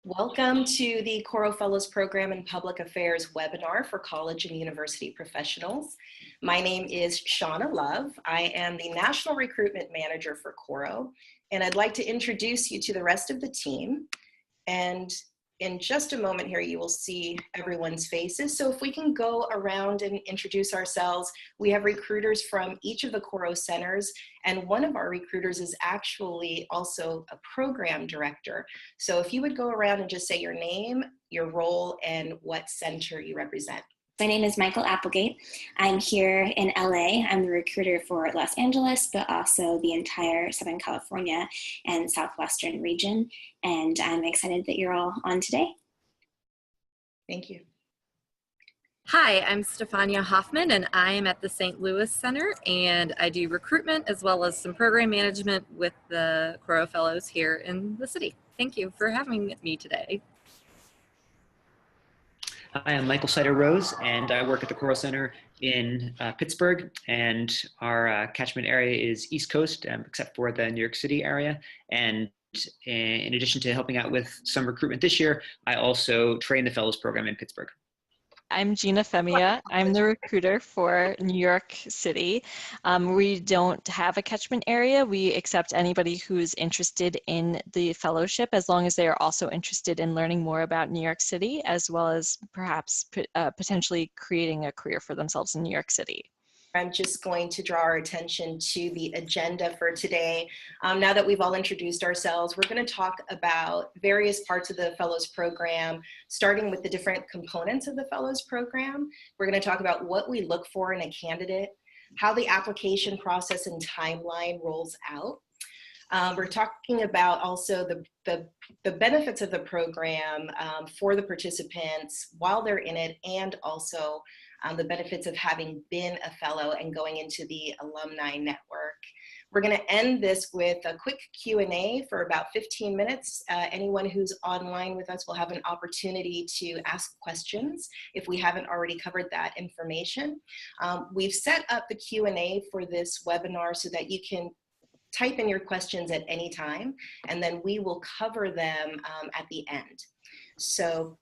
Welcome to the Coro Fellows Program in Public Affairs webinar for college and university professionals. My name is Shauna Love. I am the National Recruitment Manager for Coro, and I'd like to introduce you to the rest of the team. And in just a moment here, you will see everyone's faces. So if we can go around and introduce ourselves, we have recruiters from each of the Coro centers, and one of our recruiters is actually also a program director. So if you would go around and just say your name, your role, and what center you represent. My name is Michael Applegate. I'm here in LA. I'm the recruiter for Los Angeles, but also the entire Southern California and Southwestern region. And I'm excited that you're all on today. Thank you. Hi, I'm Stefania Hoffman, and I am at the St. Louis Center, and I do recruitment as well as some program management with the Coro Fellows here in the city. Thank you for having me today. Hi, I'm Michael Sider-Rose, and I work at the Coro Center in Pittsburgh, and our catchment area is East Coast, except for the New York City area. And in addition to helping out with some recruitment this year, I also train the Fellows Program in Pittsburgh. I'm Gina Femia. I'm the recruiter for New York City. We don't have a catchment area. We accept anybody who's interested in the fellowship, as long as they are also interested in learning more about New York City, as well as perhaps potentially creating a career for themselves in New York City. I'm just going to draw our attention to the agenda for today. Now that we've all introduced ourselves, we're going to talk about various parts of the Fellows Program, starting with the different components of the Fellows Program. We're going to talk about what we look for in a candidate, how the application process and timeline rolls out. We're talking about also the benefits of the program for the participants while they're in it, and also the benefits of having been a fellow and going into the alumni network. We're going to end this with a quick Q&A for about 15 minutes. Anyone who's online with us will have an opportunity to ask questions if we haven't already covered that information. We've set up the Q&A for this webinar so that you can type in your questions at any time, and then we will cover them at the end. So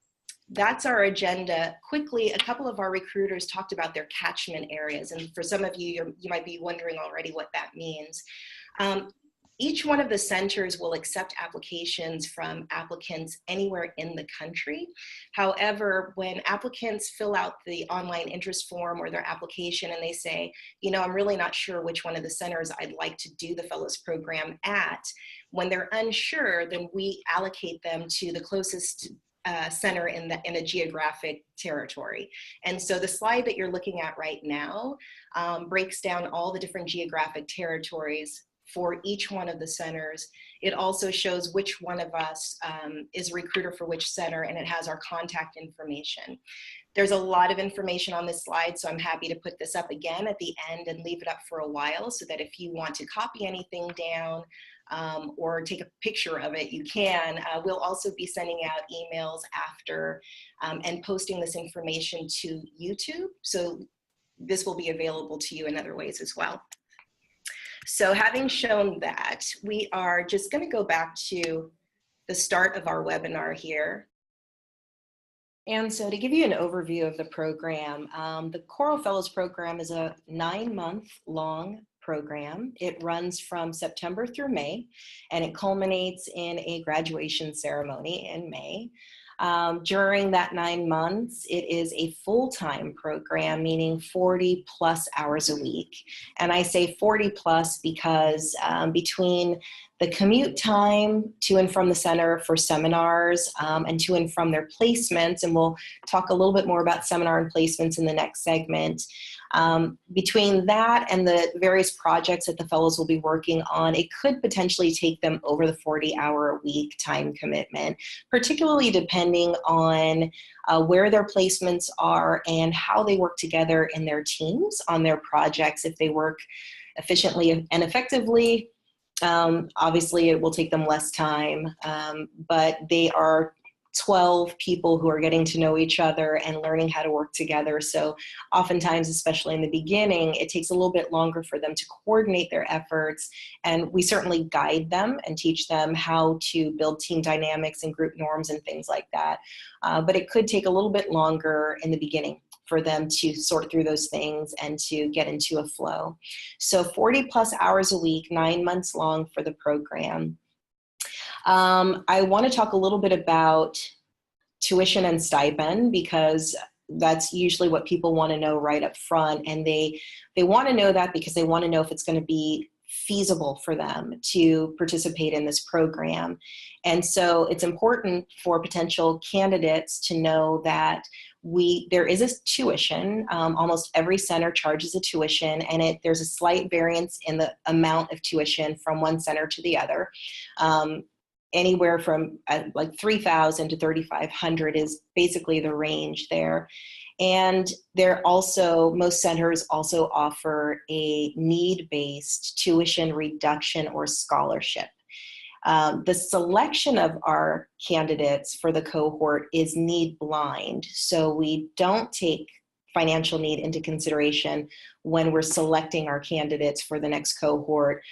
that's our agenda. Quickly, a couple of our recruiters talked about their catchment areas, and for some of you, you might be wondering already what that means. Each one of the centers will accept applications from applicants anywhere in the country. However, when applicants fill out the online interest form or their application and they say, you know, I'm really not sure which one of the centers I'd like to do the Fellows Program at, when they're unsure, then we allocate them to the closest center in a geographic territory. And so the slide that you're looking at right now breaks down all the different geographic territories for each one of the centers. It also shows which one of us is a recruiter for which center, and it has our contact information. There's a lot of information on this slide, so I'm happy to put this up again at the end and leave it up for a while so that if you want to copy anything down or take a picture of it, you can. We'll also be sending out emails after and posting this information to YouTube, so this will be available to you in other ways as well. So having shown that, we are just going to go back to the start of our webinar here. And so to give you an overview of the program, the Coro Fellows Program is a 9-month-long program. It runs from September through May, and it culminates in a graduation ceremony in May. During that 9 months, it is a full-time program, meaning 40 plus hours a week. And I say 40 plus because between the commute time to and from the center for seminars and to and from their placements, and we'll talk a little bit more about seminar and placements in the next segment, between that and the various projects that the fellows will be working on, it could potentially take them over the 40-hour-a-week time commitment, particularly depending on where their placements are and how they work together in their teams on their projects. If they work efficiently and effectively, obviously it will take them less time, but they are 12 people who are getting to know each other and learning how to work together. So oftentimes, especially in the beginning, it takes a little bit longer for them to coordinate their efforts. And we certainly guide them and teach them how to build team dynamics and group norms and things like that. But it could take a little bit longer in the beginning for them to sort through those things and to get into a flow. So 40 plus hours a week, 9 months long for the program. I want to talk a little bit about tuition and stipend, because that's usually what people want to know right up front. And they want to know that because they want to know if it's going to be feasible for them to participate in this program. And so it's important for potential candidates to know that there is a tuition. Almost every center charges a tuition, and there's a slight variance in the amount of tuition from one center to the other. Anywhere from like $3,000 to $3,500 is basically the range there. And most centers also offer a need-based tuition reduction or scholarship. The selection of our candidates for the cohort is need blind. So we don't take financial need into consideration when we're selecting our candidates for the next cohort.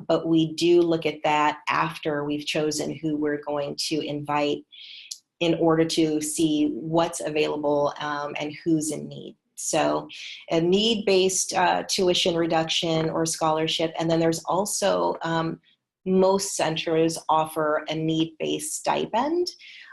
But we do look at that after we've chosen who we're going to invite in order to see what's available and who's in need. So a need-based tuition reduction or scholarship. And then there's also most centers offer a need-based stipend.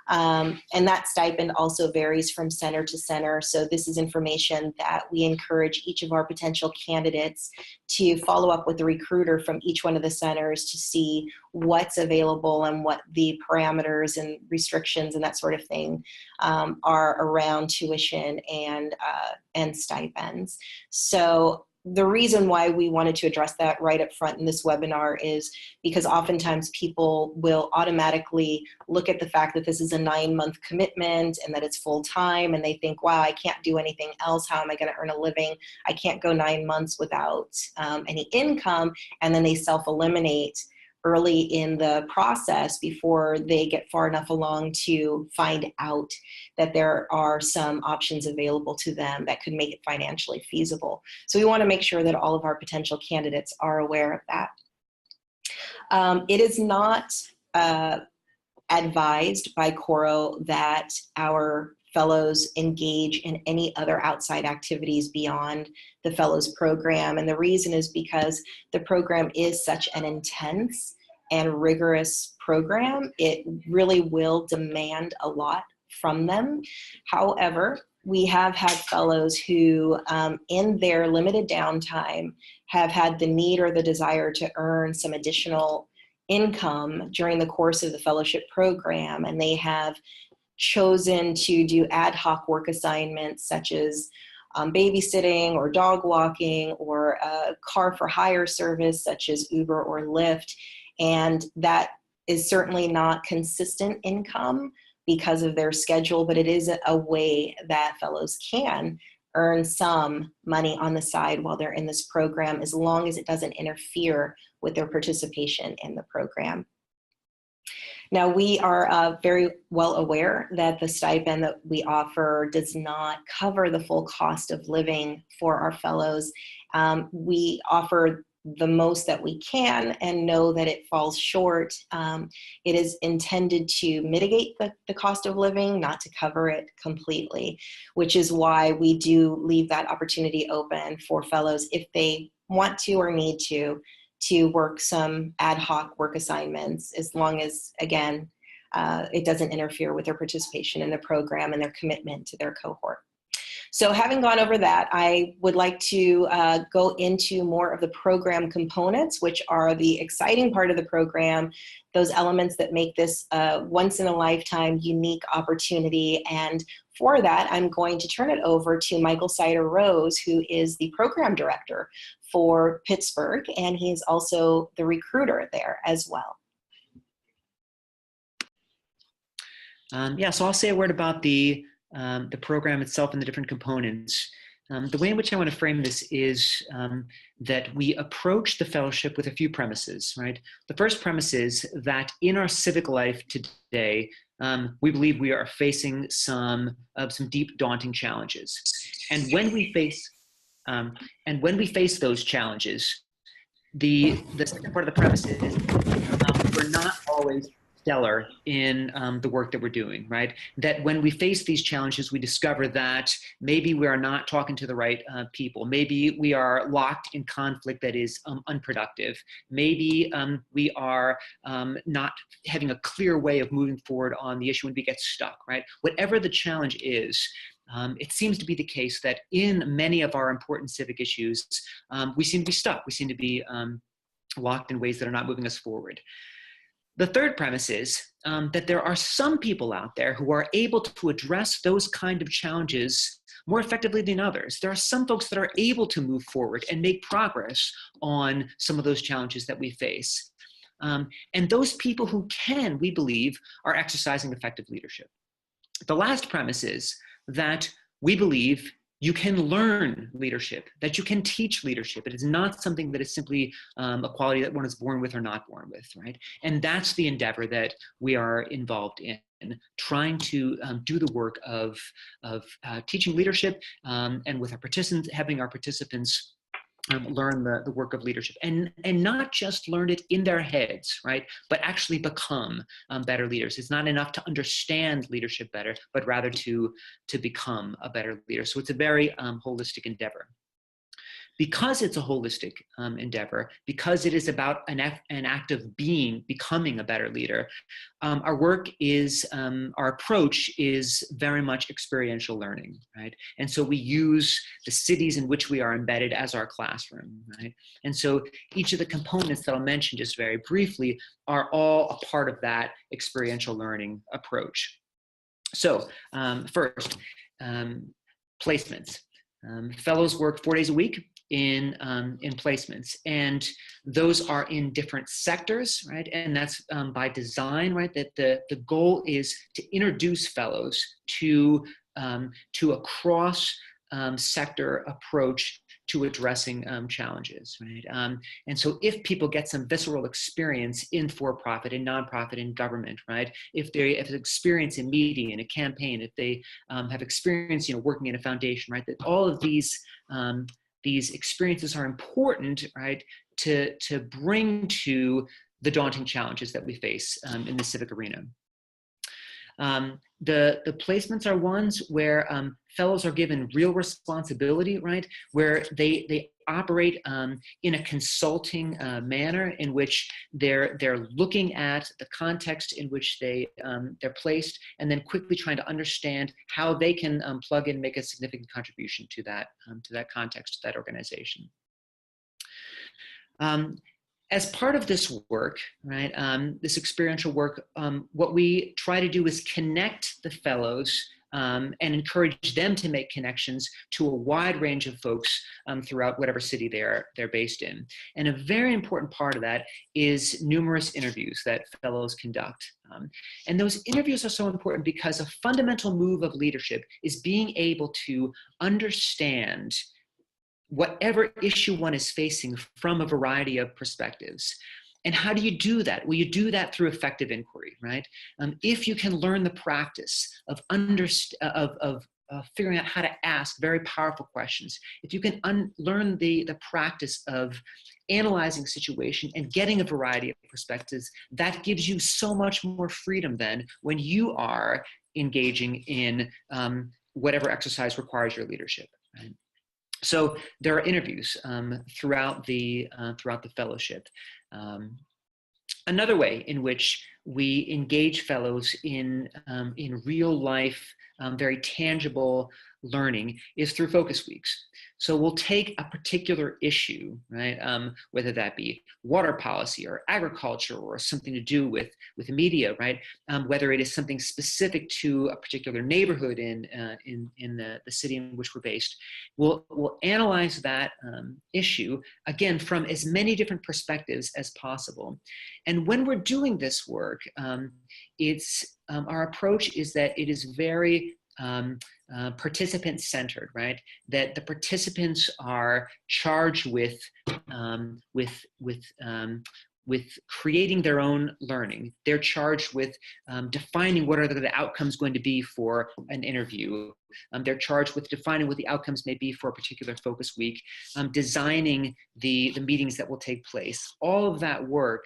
And that stipend also varies from center to center. So this is information that we encourage each of our potential candidates to follow up with the recruiter from each one of the centers to see what's available and what the parameters and restrictions and that sort of thing are around tuition and stipends. So the reason why we wanted to address that right up front in this webinar is because oftentimes people will automatically look at the fact that this is a 9-month commitment and that it's full time, and they think, wow, I can't do anything else. How am I going to earn a living? I can't go 9 months without any income. And then they self-eliminate early in the process before they get far enough along to find out that there are some options available to them that could make it financially feasible. So we want to make sure that all of our potential candidates are aware of that. It is not advised by Coro that our fellows engage in any other outside activities beyond the fellows program. And the reason is because the program is such an intense and rigorous program. It really will demand a lot from them. However, we have had fellows who, in their limited downtime, have had the need or the desire to earn some additional income during the course of the fellowship program, and they have chosen to do ad hoc work assignments such as babysitting or dog walking or a car for hire service such as Uber or Lyft. And that is certainly not consistent income because of their schedule, but it is a way that fellows can earn some money on the side while they're in this program, as long as it doesn't interfere with their participation in the program. Now, we are very well aware that the stipend that we offer does not cover the full cost of living for our fellows. We offer the most that we can and know that it falls short. It is intended to mitigate the cost of living, not to cover it completely, which is why we do leave that opportunity open for fellows if they want to or need to work some ad hoc work assignments, as long as, again, it doesn't interfere with their participation in the program and their commitment to their cohort. So having gone over that, I would like to go into more of the program components, which are the exciting part of the program, those elements that make this a once-in-a-lifetime unique opportunity. And for that, I'm going to turn it over to Michael Sider-Rose, who is the program director for Pittsburgh, and he's also the recruiter there as well. So I'll say a word about the program itself and the different components. The way in which I want to frame this is that we approach the fellowship with a few premises, right? The first premise is that in our civic life today, we believe we are facing some deep, daunting challenges. And when we face those challenges, the second part of the premise is we're not always stellar in the work that we're doing, right? That when we face these challenges, we discover that maybe we are not talking to the right people. Maybe we are locked in conflict that is unproductive. Maybe we are not having a clear way of moving forward on the issue when we get stuck, right? Whatever the challenge is, it seems to be the case that in many of our important civic issues, we seem to be stuck. We seem to be locked in ways that are not moving us forward. The third premise is that there are some people out there who are able to address those kind of challenges more effectively than others. There are some folks that are able to move forward and make progress on some of those challenges that we face. And those people who can, we believe, are exercising effective leadership. The last premise is that we believe you can learn leadership, that you can teach leadership. It is not something that is simply a quality that one is born with or not born with, right? And that's the endeavor that we are involved in, trying to do the work of teaching leadership and with our participants, having our participants learn the work of leadership and not just learn it in their heads, right? But actually become better leaders. It's not enough to understand leadership better, but rather to become a better leader. So it's a very holistic endeavor. Because it's a holistic endeavor, because it is about an act of becoming a better leader, our work is, our approach is very much experiential learning, right? And so we use the cities in which we are embedded as our classroom, right? And so each of the components that I'll mention just very briefly are all a part of that experiential learning approach. So first, placements. Fellows work 4 days a week in placements, and those are in different sectors, right? And that's by design, right? That the goal is to introduce fellows to a cross sector approach to addressing challenges, right? And so if people get some visceral experience in for-profit, in nonprofit, in government, right? If they have experience in media, in a campaign, if they have experience, working in a foundation, right? That all of these experiences are important, right? To bring to the daunting challenges that we face in the civic arena. The placements are ones where fellows are given real responsibility, right? Where they operate in a consulting manner in which they're looking at the context in which they're placed, and then quickly trying to understand how they can plug in, make a significant contribution to that context, to that organization. As part of this work, right, this experiential work, what we try to do is connect the fellows and encourage them to make connections to a wide range of folks throughout whatever city they're based in. And a very important part of that is numerous interviews that fellows conduct. And those interviews are so important because a fundamental move of leadership is being able to understand whatever issue one is facing from a variety of perspectives. And how do you do that? Well, you do that through effective inquiry, right? If you can learn the practice of figuring out how to ask very powerful questions, if you can learn the practice of analyzing situation and getting a variety of perspectives, that gives you so much more freedom then when you are engaging in whatever exercise requires your leadership, right? So there are interviews throughout the fellowship. Another way in which we engage fellows in real life, very tangible learning is through focus weeks. So we'll take a particular issue, right? Whether that be water policy or agriculture or something to do with media, right? Whether it is something specific to a particular neighborhood in the city in which we're based, we'll analyze that issue again from as many different perspectives as possible. And when we're doing this work, our approach is that it is very participant-centered, right? That the participants are charged with with creating their own learning. They're charged with defining what are the outcomes going to be for an interview. They're charged with defining what the outcomes may be for a particular focus week, designing the meetings that will take place. All of that work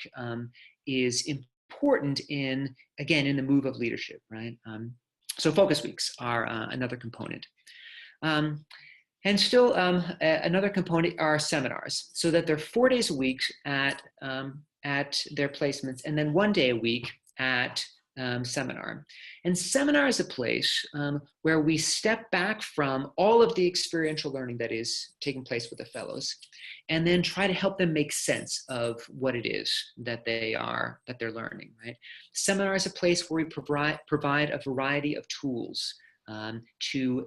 is important in the move of leadership, right? So focus weeks are another component. And still another component are seminars, so that they're 4 days a week at their placements, and then 1 day a week at seminar. And seminar is a place where we step back from all of the experiential learning that is taking place with the fellows, and then try to help them make sense of what it is that they're learning, right? Seminar is a place where we provide a variety of tools to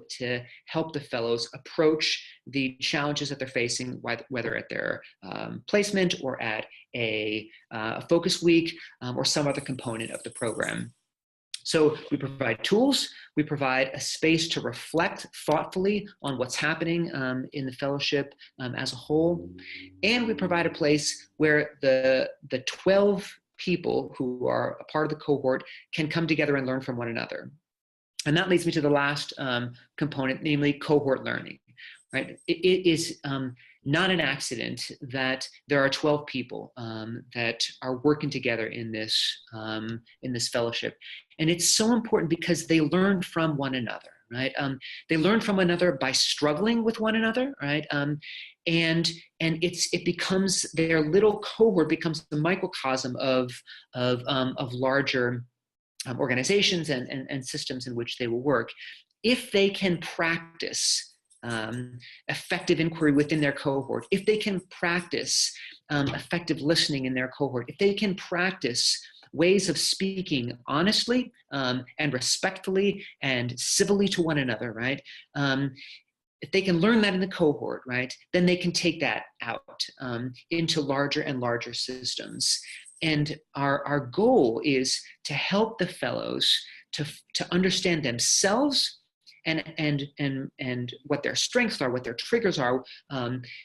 help the fellows approach the challenges that they're facing, whether at their placement or at a focus week or some other component of the program. So we provide tools, we provide a space to reflect thoughtfully on what's happening in the fellowship as a whole, and we provide a place where the 12 people who are a part of the cohort can come together and learn from one another. And that leads me to the last component, namely cohort learning, right? It is not an accident that there are 12 people that are working together in this fellowship. And it's so important because they learn from one another, right? They learn from one another by struggling with one another, right? And it becomes, their little cohort becomes the microcosm of larger organizations and systems in which they will work. If they can practice effective inquiry within their cohort, if they can practice effective listening in their cohort, if they can practice ways of speaking honestly and respectfully and civilly to one another, right? If they can learn that in the cohort, right, then they can take that out into larger and larger systems. And our goal is to help the fellows to understand themselves and what their strengths are, what their triggers are,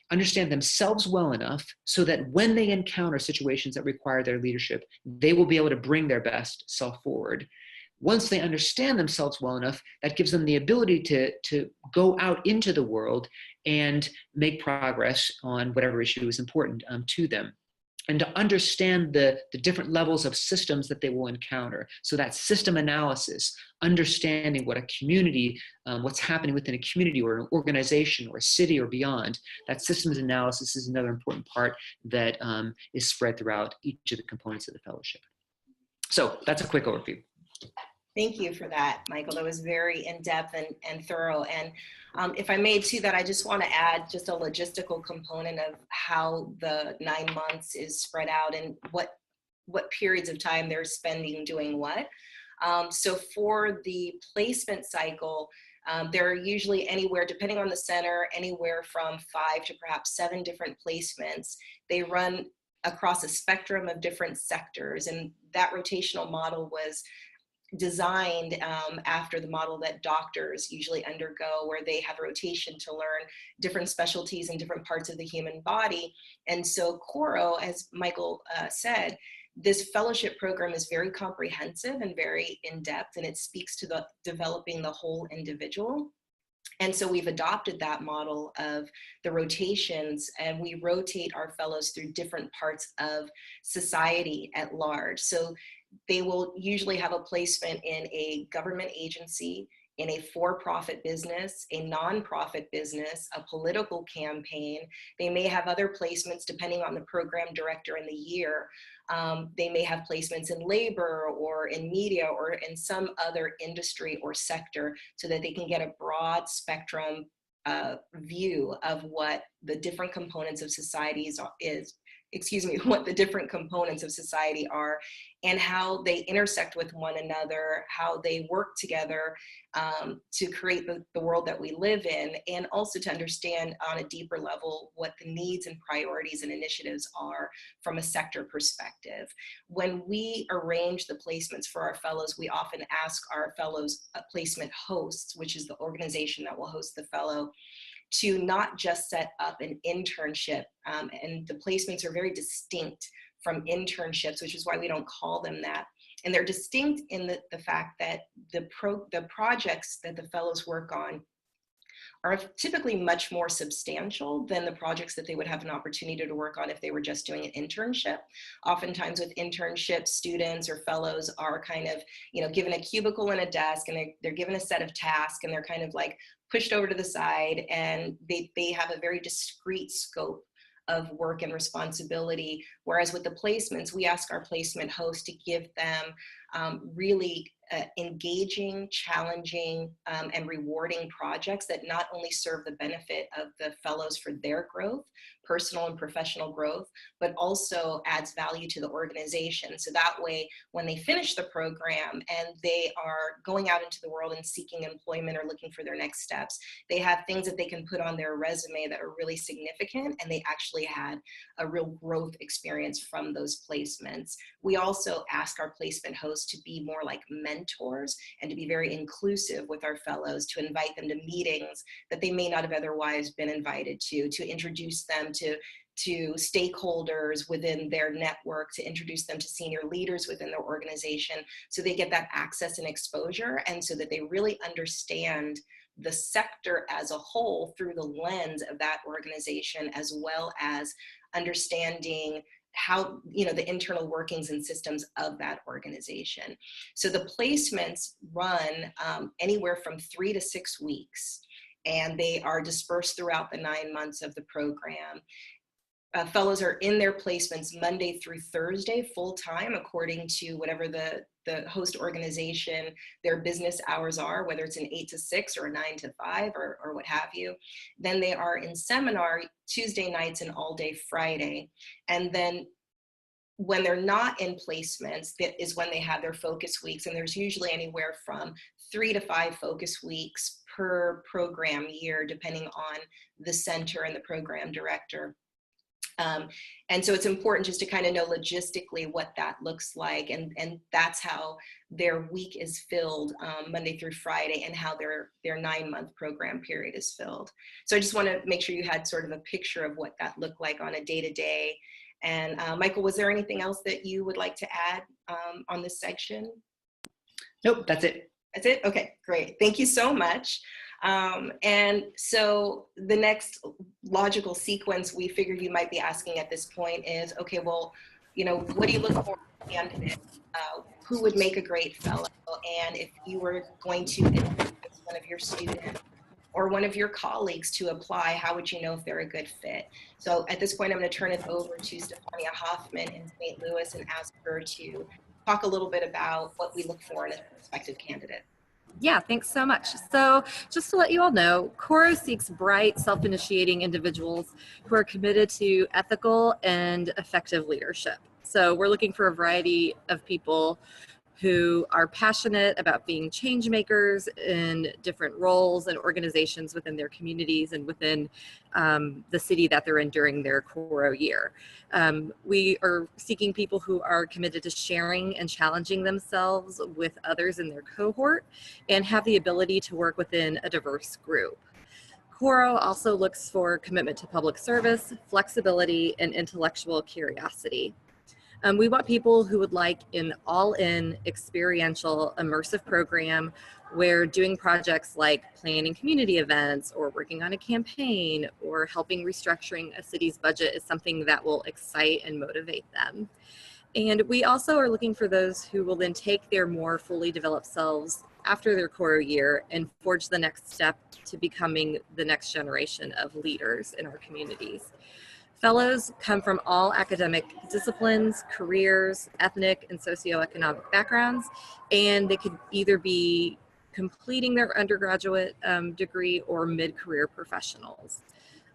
understand themselves well enough so that when they encounter situations that require their leadership, they will be able to bring their best self forward. Once they understand themselves well enough, that gives them the ability to go out into the world and make progress on whatever issue is important to them, and to understand the different levels of systems that they will encounter. So that system analysis, understanding what a community, what's happening within a community or an organization or a city or beyond, that systems analysis is another important part that is spread throughout each of the components of the fellowship. So that's a quick overview. Thank you for that, Michael. That was very in-depth and thorough. And if I may to that, I just want to add just a logistical component of how the 9 months is spread out and what periods of time they're spending doing what. So for the placement cycle, there are usually anywhere, depending on the center, anywhere from 5 to perhaps 7 different placements. They run across a spectrum of different sectors, and that rotational model was designed after the model that doctors usually undergo, where they have rotation to learn different specialties in different parts of the human body. And so Coro, as Michael said, this fellowship program is very comprehensive and very in-depth, and it speaks to the developing the whole individual. And so we've adopted that model of the rotations, and we rotate our fellows through different parts of society at large. So they will usually have a placement in a government agency, in a for-profit business, a nonprofit business, a political campaign. They may have other placements depending on the program director in the year. They may have placements in labor or in media or in some other industry or sector, so that they can get a broad spectrum view of what the different components of societies what the different components of society are, and how they intersect with one another, how they work together to create the world that we live in, and also to understand on a deeper level what the needs and priorities and initiatives are from a sector perspective. When we arrange the placements for our fellows, we often ask our fellows placement hosts, which is the organization that will host the fellow, to not just set up an internship, and the placements are very distinct from internships, which is why we don't call them that. And they're distinct in the fact that the projects that the fellows work on are typically much more substantial than the projects that they would have an opportunity to work on if they were just doing an internship. Oftentimes with internships, students or fellows are kind of, given a cubicle and a desk, and they're given a set of tasks, and they're kind of like pushed over to the side, and they have a very discrete scope of work and responsibility. Whereas with the placements, we ask our placement host to give them really engaging, challenging, and rewarding projects that not only serve the benefit of the fellows for their growth, personal and professional growth, but also adds value to the organization. So that way, when they finish the program and they are going out into the world and seeking employment or looking for their next steps, they have things that they can put on their resume that are really significant, and they actually had a real growth experience from those placements. We also ask our placement hosts to be more like mentors and to be very inclusive with our fellows, to invite them to meetings that they may not have otherwise been invited to introduce them to stakeholders within their network, to introduce them to senior leaders within their organization, so they get that access and exposure, and so that they really understand the sector as a whole through the lens of that organization, as well as understanding how, the internal workings and systems of that organization. So the placements run anywhere from 3 to 6 weeks, and they are dispersed throughout the 9 months of the program. Fellows are in their placements Monday through Thursday full-time, according to whatever the host organization, their business hours are, whether it's an 8 to 6 or a 9 to 5 or what have you. Then they are in seminar Tuesday nights and all day Friday. And then when they're not in placements, that is when they have their focus weeks. And there's usually anywhere from 3 to 5 focus weeks per program year, depending on the center and the program director. And so it's important just to kind of know logistically what that looks like, and that's how their week is filled Monday through Friday, and how their 9-month program period is filled. So I just want to make sure you had sort of a picture of what that looked like on a day-to-day. And Michael, was there anything else that you would like to add on this section? Nope, that's it. That's it? Okay, great. Thank you so much. And so the next logical sequence we figured you might be asking at this point is, okay, well, what do you look for in a candidate? Who would make a great fellow? And if you were going to invite one of your students or one of your colleagues to apply, how would you know if they're a good fit? So at this point, I'm going to turn it over to Stefania Hoffman in St. Louis and ask her to talk a little bit about what we look for in a prospective candidate. Yeah, thanks so much. So just to let you all know, Coro seeks bright, self-initiating individuals who are committed to ethical and effective leadership. So we're looking for a variety of people who are passionate about being change makers in different roles and organizations within their communities and within the city that they're in during their Coro year. We are seeking people who are committed to sharing and challenging themselves with others in their cohort and have the ability to work within a diverse group. Coro also looks for commitment to public service, flexibility, and intellectual curiosity. We want people who would like an all-in, experiential, immersive program where doing projects like planning community events or working on a campaign or helping restructuring a city's budget is something that will excite and motivate them. And we also are looking for those who will then take their more fully developed selves after their Coro year and forge the next step to becoming the next generation of leaders in our communities. Fellows come from all academic disciplines, careers, ethnic and socioeconomic backgrounds, and they could either be completing their undergraduate degree or mid-career professionals.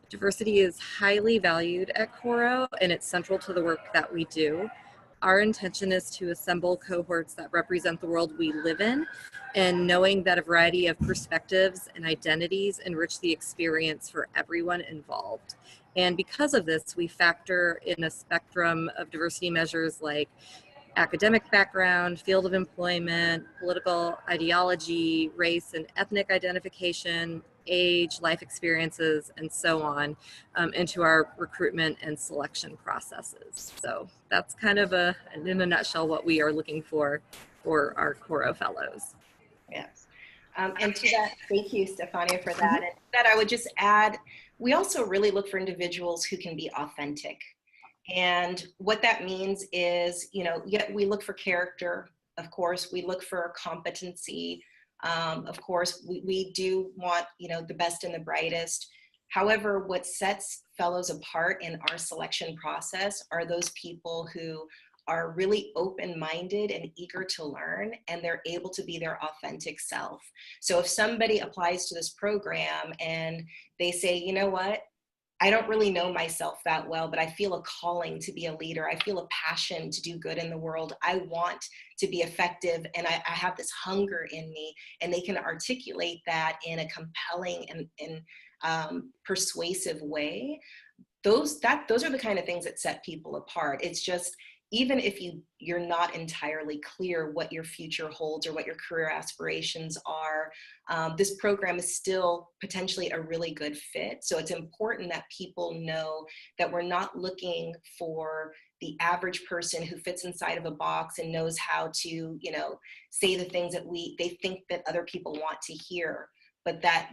Diversity is highly valued at Coro, and it's central to the work that we do. Our intention is to assemble cohorts that represent the world we live in, and knowing that a variety of perspectives and identities enrich the experience for everyone involved. And because of this, we factor in a spectrum of diversity measures like academic background, field of employment, political ideology, race and ethnic identification, age, life experiences, and so on, into our recruitment and selection processes. So that's kind of in a nutshell what we are looking for our Coro Fellows. Yes. And to that, thank you, Stefania, for that. And to that, I would just add, we also really look for individuals who can be authentic. And what that means is, we look for character, of course, we look for competency. Of course, we do want, the best and the brightest. However, what sets fellows apart in our selection process are those people who are really open-minded and eager to learn, and they're able to be their authentic self. So if somebody applies to this program and they say, you know what, I don't really know myself that well, but I feel a calling to be a leader. I feel a passion to do good in the world. I want to be effective, and I have this hunger in me, and they can articulate that in a compelling and persuasive way. Those are the kind of things that set people apart. It's just, even if you're not entirely clear what your future holds or what your career aspirations are, this program is still potentially a really good fit. So it's important that people know that we're not looking for the average person who fits inside of a box and knows how to, say the things that they think that other people want to hear, but that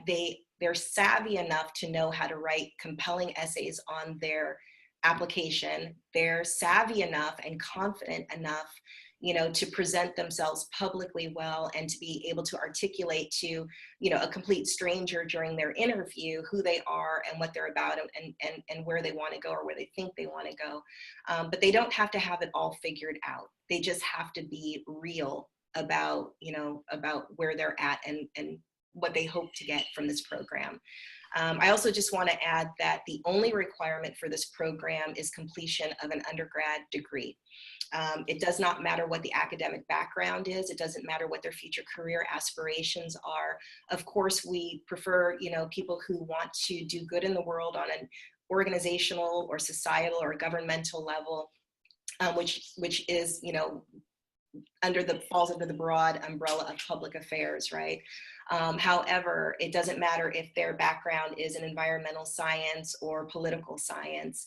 they're savvy enough to know how to write compelling essays on their application. They're savvy enough and confident enough, to present themselves publicly well, and to be able to articulate to, a complete stranger during their interview who they are and what they're about, and where they want to go or where they think they want to go. But they don't have to have it all figured out. They just have to be real about, about where they're at and what they hope to get from this program. I also just want to add that the only requirement for this program is completion of an undergrad degree. It does not matter what the academic background is. It doesn't matter what their future career aspirations are. Of course, we prefer, people who want to do good in the world on an organizational or societal or governmental level, which is, falls under the broad umbrella of public affairs, right? However, it doesn't matter if their background is in environmental science or political science.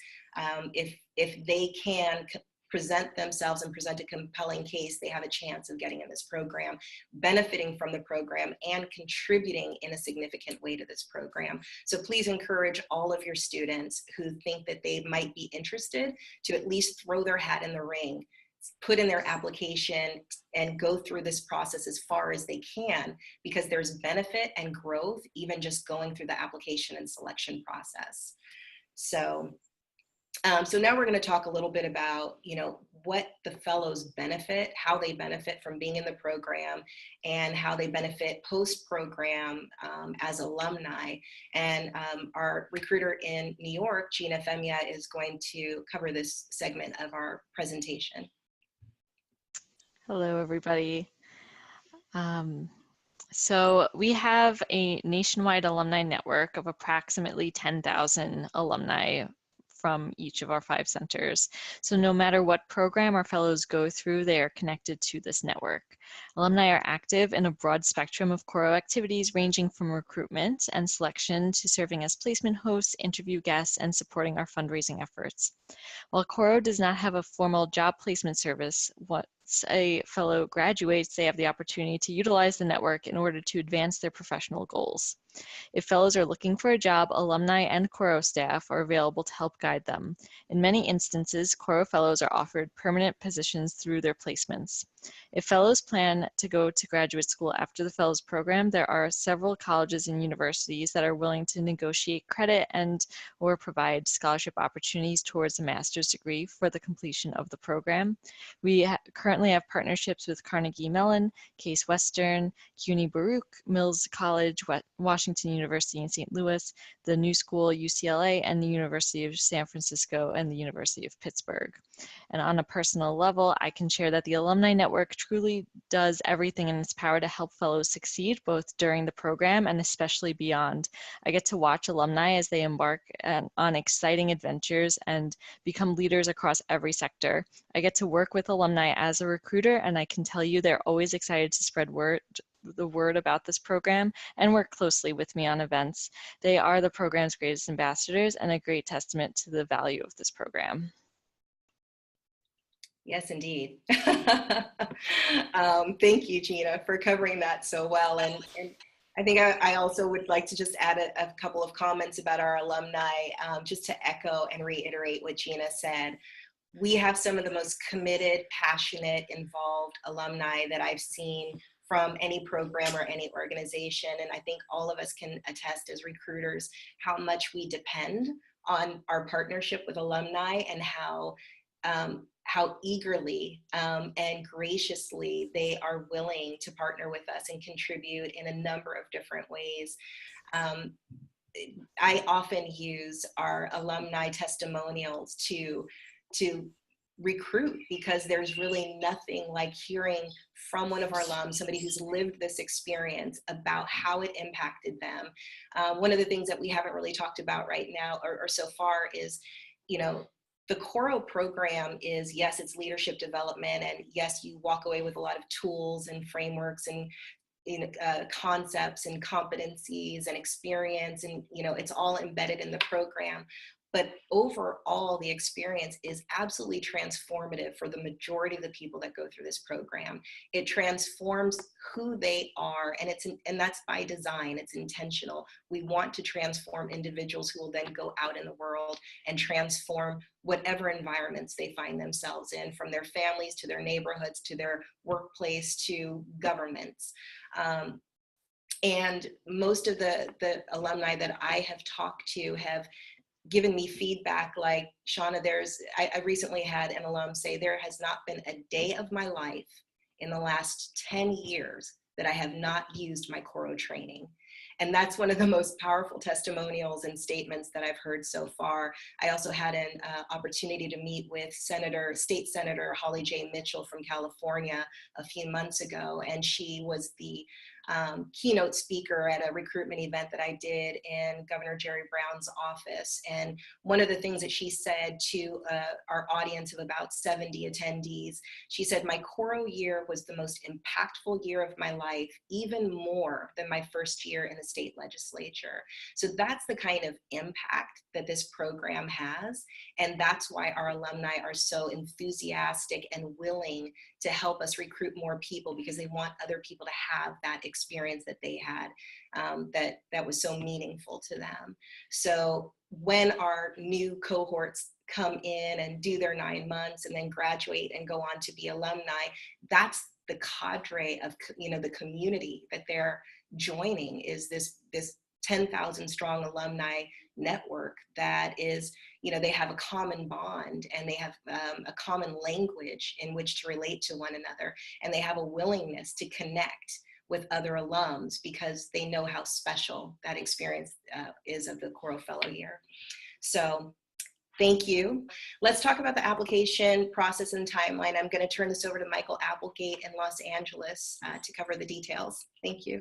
If they can present themselves and present a compelling case, they have a chance of getting in this program, benefiting from the program, and contributing in a significant way to this program. So please encourage all of your students who think that they might be interested to at least throw their hat in the ring, put in their application, and go through this process as far as they can, because there's benefit and growth even just going through the application and selection process. So now we're going to talk a little bit about, what the fellows benefit, how they benefit from being in the program, and how they benefit post-program as alumni. And our recruiter in New York, Gina Femia, is going to cover this segment of our presentation. Hello, everybody. So we have a nationwide alumni network of approximately 10,000 alumni from each of our 5 centers. So no matter what program our fellows go through, they are connected to this network. Alumni are active in a broad spectrum of Coro activities, ranging from recruitment and selection to serving as placement hosts, interview guests, and supporting our fundraising efforts. While Coro does not have a formal job placement service, once a fellow graduates, they have the opportunity to utilize the network in order to advance their professional goals. If fellows are looking for a job, alumni and Coro staff are available to help guide them. In many instances, Coro fellows are offered permanent positions through their placements. If fellows plan to go to graduate school after the fellows program, there are several colleges and universities that are willing to negotiate credit and or provide scholarship opportunities towards a master's degree for the completion of the program. We currently have partnerships with Carnegie Mellon, Case Western, CUNY Baruch, Mills College, Washington University in St. Louis, the New School, UCLA, and the University of San Francisco and the University of Pittsburgh. And on a personal level, I can share that the Alumni Network Network truly does everything in its power to help fellows succeed, both during the program and especially beyond. I get to watch alumni as they embark on exciting adventures and become leaders across every sector. I get to work with alumni as a recruiter, and I can tell you they're always excited to spread the word about this program and work closely with me on events. They are the program's greatest ambassadors and a great testament to the value of this program. Yes, indeed. Thank you, Gina, for covering that so well. And I think I also would like to just add a couple of comments about our alumni, just to echo and reiterate what Gina said. We have some of the most committed, passionate, involved alumni that I've seen from any program or any organization. And I think all of us can attest as recruiters how much we depend on our partnership with alumni, and how eagerly and graciously they are willing to partner with us and contribute in a number of different ways. I often use our alumni testimonials to recruit, because there's really nothing like hearing from one of our alums, somebody who's lived this experience, about how it impacted them. One of the things that we haven't really talked about right now or so far is, the Coro program is, yes, it's leadership development, and yes, you walk away with a lot of tools and frameworks and concepts and competencies and experience, and it's all embedded in the program. But overall, the experience is absolutely transformative for the majority of the people that go through this program. It transforms who they are, and that's by design. It's intentional. We want to transform individuals who will then go out in the world and transform whatever environments they find themselves in, from their families to their neighborhoods to their workplace to governments. And most of the alumni that I have talked to have given me feedback like, Shauna, I recently had an alum say, there has not been a day of my life in the last 10 years that I have not used my Coro training. And that's one of the most powerful testimonials and statements that I've heard so far. I also had an opportunity to meet with State Senator Holly J. Mitchell from California a few months ago, and she was the keynote speaker at a recruitment event that I did in Governor Jerry Brown's office. And one of the things that she said to our audience of about 70 attendees, she said, my Coro year was the most impactful year of my life, even more than my first year in the state legislature. So that's the kind of impact that this program has. And that's why our alumni are so enthusiastic and willing to help us recruit more people, because they want other people to have that experience that they had, that was so meaningful to them. So when our new cohorts come in and do their 9 months and then graduate and go on to be alumni, that's the cadre of the community that they're joining, is this 10,000 strong alumni network that is, they have a common bond, and they have a common language in which to relate to one another, and they have a willingness to connect with other alums because they know how special that experience is of the Coro Fellow year. So thank you. Let's talk about the application process and timeline. I'm going to turn this over to Michael Applegate in Los Angeles to cover the details. Thank you.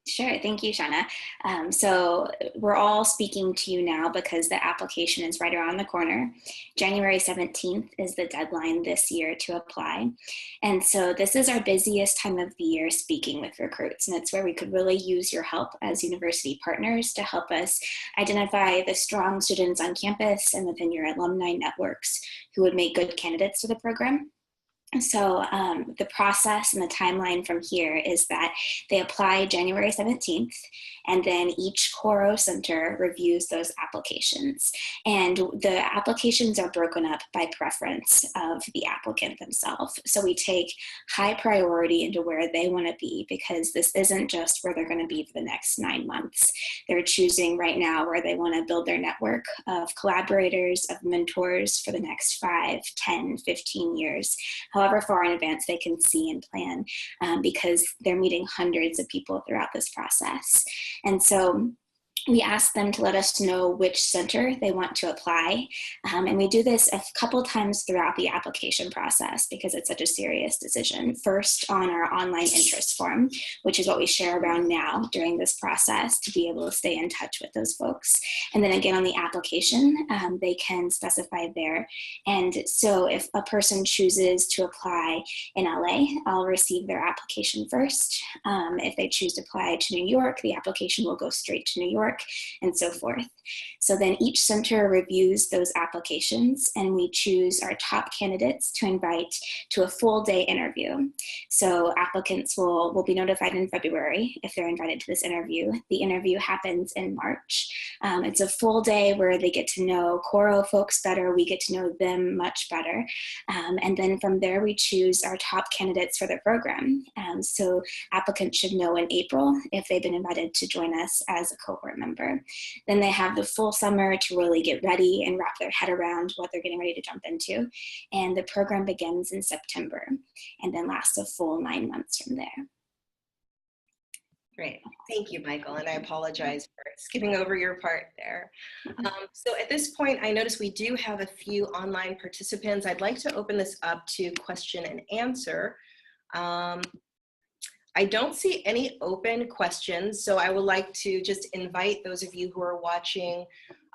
Sure. Thank you, Shauna. So we're all speaking to you now because the application is right around the corner. January 17th is the deadline this year to apply. And so this is our busiest time of the year speaking with recruits. And it's where we could really use your help as university partners to help us identify the strong students on campus and within your alumni networks who would make good candidates for the program. So the process and the timeline from here is that they apply January 17th, and then each Coro Center reviews those applications. And the applications are broken up by preference of the applicant themselves. So we take high priority into where they want to be, because this isn't just where they're going to be for the next 9 months. They're choosing right now where they want to build their network of collaborators, of mentors for the next 5, 10, 15 years. However far in advance they can see and plan, because they're meeting hundreds of people throughout this process. And so we ask them to let us know which center they want to apply. And we do this a couple times throughout the application process because it's such a serious decision. First, on our online interest form, which is what we share around now during this process to be able to stay in touch with those folks. And then again on the application, they can specify there. And so if a person chooses to apply in LA, I'll receive their application first. If they choose to apply to New York, the application will go straight to New York, and so forth. So then each center reviews those applications, and we choose our top candidates to invite to a full day interview. So applicants will be notified in February if they're invited to this interview. The interview happens in March. It's a full day where they get to know Coro folks better, we get to know them much better. And then from there, we choose our top candidates for the program. So applicants should know in April if they've been invited to join us as a cohort member. Then they have the full summer to really get ready and wrap their head around what they're getting ready to jump into. And the program begins in September and then lasts a full 9 months from there. Great. Thank you, Michael. And I apologize for skipping over your part there. So at this point, I notice we do have a few online participants. I'd like to open this up to question and answer. I don't see any open questions, so I would like to just invite those of you who are watching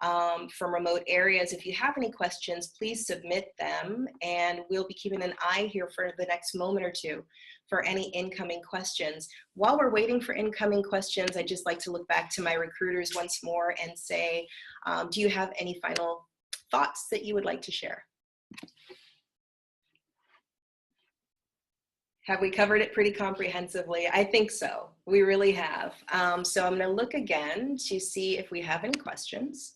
from remote areas, if you have any questions, please submit them, and we'll be keeping an eye here for the next moment or two for any incoming questions. While we're waiting for incoming questions, I'd just like to look back to my recruiters once more and say, do you have any final thoughts that you would like to share? Have we covered it pretty comprehensively? I think so. We really have. So I'm going to look again to see if we have any questions.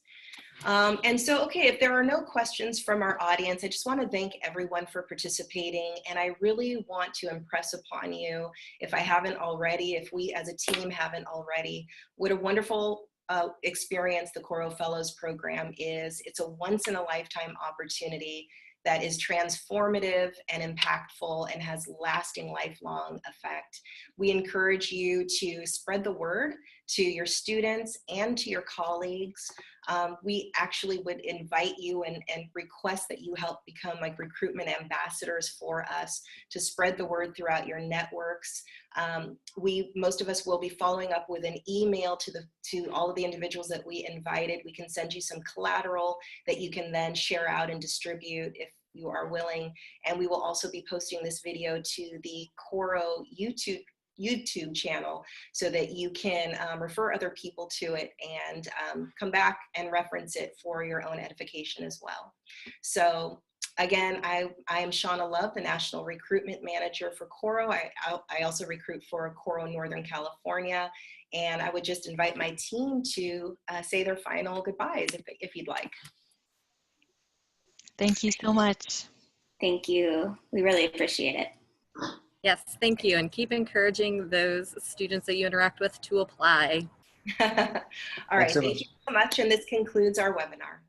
And so, okay, if there are no questions from our audience, I just want to thank everyone for participating. And I really want to impress upon you, if I haven't already, if we as a team haven't already, what a wonderful experience the Coro Fellows program is. It's a once-in-a-lifetime opportunity that is transformative and impactful and has lasting lifelong effect. We encourage you to spread the word to your students and to your colleagues. We actually would invite you and request that you help become like recruitment ambassadors for us to spread the word throughout your networks. Most of us will be following up with an email to all of the individuals that we invited. We can send you some collateral that you can then share out and distribute if you are willing. And we will also be posting this video to the Coro YouTube channel so that you can refer other people to it and come back and reference it for your own edification as well. So again, I am Shauna Love, the National Recruitment Manager for Coro. I also recruit for Coro Northern California, and I would just invite my team to say their final goodbyes if you'd like. Thank you so much. Thank you. We really appreciate it. Yes, thank you. And keep encouraging those students that you interact with to apply. All right, thank you so much. And this concludes our webinar.